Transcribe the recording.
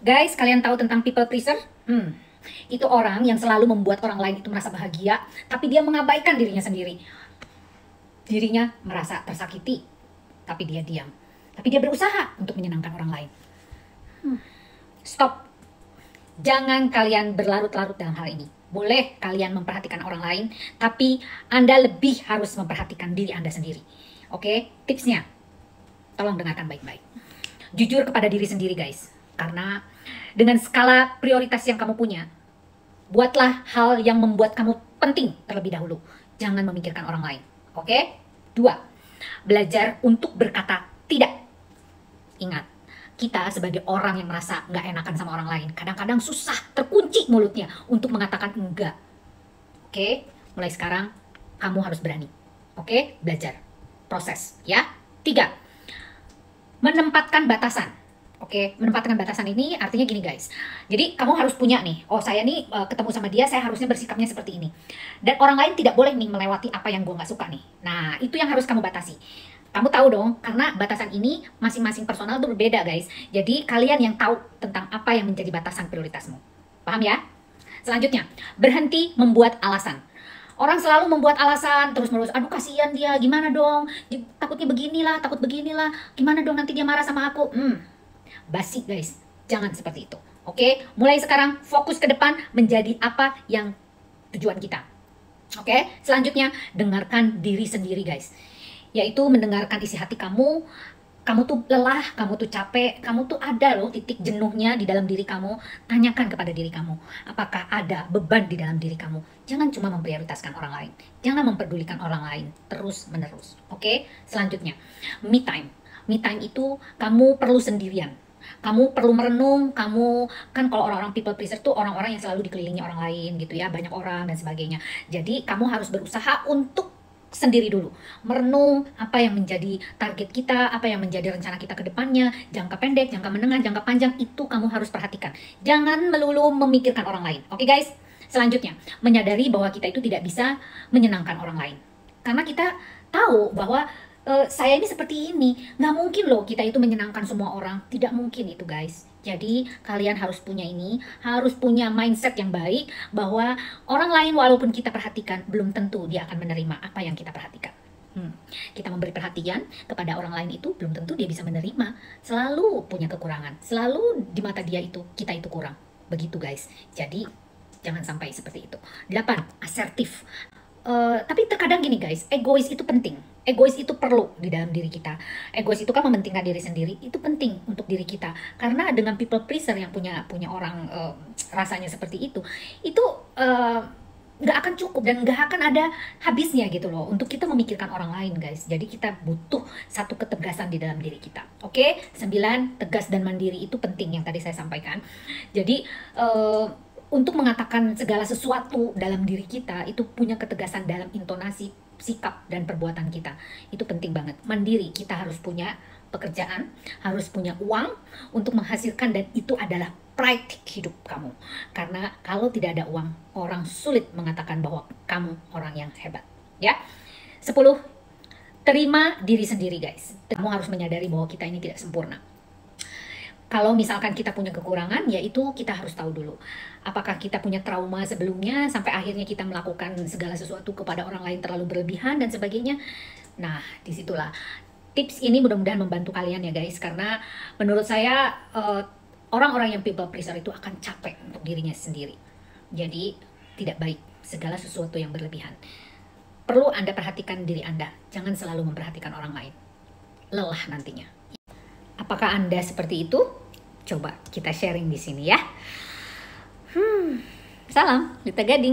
Guys, kalian tahu tentang people pleaser? Itu orang yang selalu membuat orang lain itu merasa bahagia, tapi dia mengabaikan dirinya sendiri. Dirinya merasa tersakiti, tapi dia diam. Tapi dia berusaha untuk menyenangkan orang lain. Stop. Jangan kalian berlarut-larut dalam hal ini. Boleh kalian memperhatikan orang lain, tapi Anda lebih harus memperhatikan diri Anda sendiri. Oke? Tipsnya, tolong dengarkan baik-baik. Jujur kepada diri sendiri, guys. Karena dengan skala prioritas yang kamu punya, buatlah hal yang membuat kamu penting terlebih dahulu. Jangan memikirkan orang lain. Oke? 2. Belajar untuk berkata tidak. Ingat, kita sebagai orang yang merasa nggak enakan sama orang lain, kadang-kadang susah, terkunci mulutnya untuk mengatakan enggak. Oke? Mulai sekarang, kamu harus berani. Oke? Belajar. Proses. Ya? 3. Menempatkan batasan. Oke, menempatkan batasan ini artinya gini guys. Jadi kamu harus punya nih, oh saya nih ketemu sama dia, saya harusnya bersikapnya seperti ini. Dan orang lain tidak boleh nih melewati apa yang gue nggak suka nih. Nah, itu yang harus kamu batasi. Kamu tahu dong, karena batasan ini masing-masing personal itu berbeda guys. Jadi kalian yang tahu tentang apa yang menjadi batasan prioritasmu. Paham ya? Selanjutnya, berhenti membuat alasan. Orang selalu membuat alasan terus-menerus. Aduh kasihan dia, gimana dong? Takutnya beginilah, takut beginilah. Gimana dong nanti dia marah sama aku? Basi guys, jangan seperti itu. Oke, mulai sekarang fokus ke depan menjadi apa yang tujuan kita. Oke, selanjutnya dengarkan diri sendiri guys. Yaitu mendengarkan isi hati kamu. Kamu tuh lelah, kamu tuh capek, kamu tuh ada loh titik jenuhnya di dalam diri kamu. Tanyakan kepada diri kamu, apakah ada beban di dalam diri kamu. Jangan cuma memprioritaskan orang lain. Jangan memperdulikan orang lain terus menerus. Oke, selanjutnya me time. Me time itu kamu perlu sendirian. Kamu perlu merenung, kamu kan kalau orang-orang people pleaser tuh orang-orang yang selalu dikelilingi orang lain gitu ya, banyak orang dan sebagainya. Jadi kamu harus berusaha untuk sendiri dulu, merenung apa yang menjadi target kita, apa yang menjadi rencana kita ke depannya, jangka pendek, jangka menengah, jangka panjang, itu kamu harus perhatikan. Jangan melulu memikirkan orang lain. Oke guys, selanjutnya menyadari bahwa kita itu tidak bisa menyenangkan orang lain, karena kita tahu bahwa saya ini seperti ini, nggak mungkin loh kita itu menyenangkan semua orang, tidak mungkin itu guys. Jadi kalian harus punya ini, harus punya mindset yang baik bahwa orang lain walaupun kita perhatikan belum tentu dia akan menerima apa yang kita perhatikan. Kita memberi perhatian kepada orang lain itu belum tentu dia bisa menerima, selalu punya kekurangan, selalu di mata dia itu kita itu kurang, begitu guys. Jadi jangan sampai seperti itu. 8. Asertif. Tapi terkadang gini guys, egois itu penting. Egois itu perlu di dalam diri kita. Egois itu kan mementingkan diri sendiri, itu penting untuk diri kita. Karena dengan people pleaser yang punya orang rasanya seperti itu nggak akan cukup dan nggak akan ada habisnya gitu loh untuk kita memikirkan orang lain guys. Jadi kita butuh satu ketegasan di dalam diri kita. Oke? 9. Tegas dan mandiri itu penting yang tadi saya sampaikan. Jadi untuk mengatakan segala sesuatu dalam diri kita itu punya ketegasan dalam intonasi, sikap, dan perbuatan kita. Itu penting banget. Mandiri, kita harus punya pekerjaan, harus punya uang untuk menghasilkan, dan itu adalah pride hidup kamu. Karena kalau tidak ada uang, orang sulit mengatakan bahwa kamu orang yang hebat. Ya. 10. Terima diri sendiri guys. Kamu harus menyadari bahwa kita ini tidak sempurna. Kalau misalkan kita punya kekurangan, ya itu kita harus tahu dulu. Apakah kita punya trauma sebelumnya, sampai akhirnya kita melakukan segala sesuatu kepada orang lain terlalu berlebihan dan sebagainya. Nah, disitulah. Tips ini mudah-mudahan membantu kalian ya guys. Karena menurut saya, orang-orang yang people pleaser itu akan capek untuk dirinya sendiri. Jadi, tidak baik segala sesuatu yang berlebihan. Perlu Anda perhatikan diri Anda. Jangan selalu memperhatikan orang lain. Lelah nantinya. Apakah Anda seperti itu? Coba kita sharing di sini ya. Salam, Lita Gading.